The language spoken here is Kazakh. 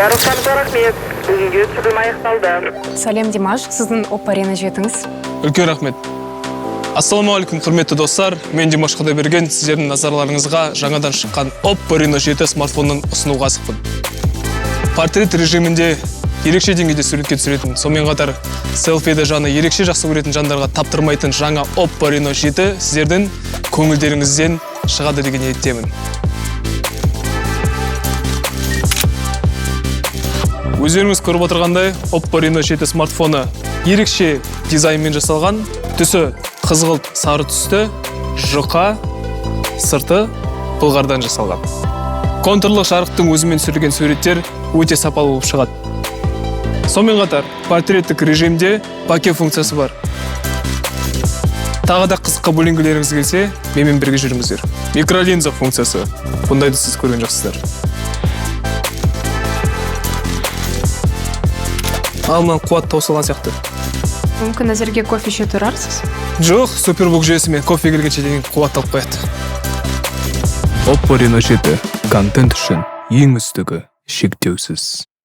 Барлықтарыңызға рахмет. Бүгінгі түсірілім аяқталды. Сәлем Димаш, сіздің Oppo Reno жетіңіз. Үлкен рахмет. Ассалаумағалейкум, құрметті достар. Мен Димаш Құдайберген, сіздердің назарларыңызға жаңадан шыққан Oppo Reno 7 смартфонын ұсынуға асықпын. Портрет режимінде ерекше деңгейде суретке түсіретін, сонымен қатар селфиді жаны ерекше жақсы көретін жандарға таптырмайтын жаңа Oppo Reno 7 сіздердің көңілдеріңізден шығады деген ниеттемін. Өздеріңіз көріп отырғандай, Oppo Reno 7 смартфоны ерекше дизайнмен жасалған, түсі қызғылт сары түсті, жұқа, сырты былғардан жасалған. Контурлық жарықтың өзімен түсірілген суреттер өте сапалы болып шығады. Сонымен қатар, портреттік режимде баке функциясы бар. Тағы да қызыққа бөлінгілеріңіз келсе, менімен бірге жүріңіздер. Микролинза функциясы. Бұндайды сіз көрген жақсыздар. Алынан қуат таусылған сияқты. Мүмкін әзірге кофе іше тұрарсыз? Жоқ, супербук жүйесімен кофе келгенше деген қуат алып қояды. Oppo Reno 7 контент үшін ең үздігі шектеусіз.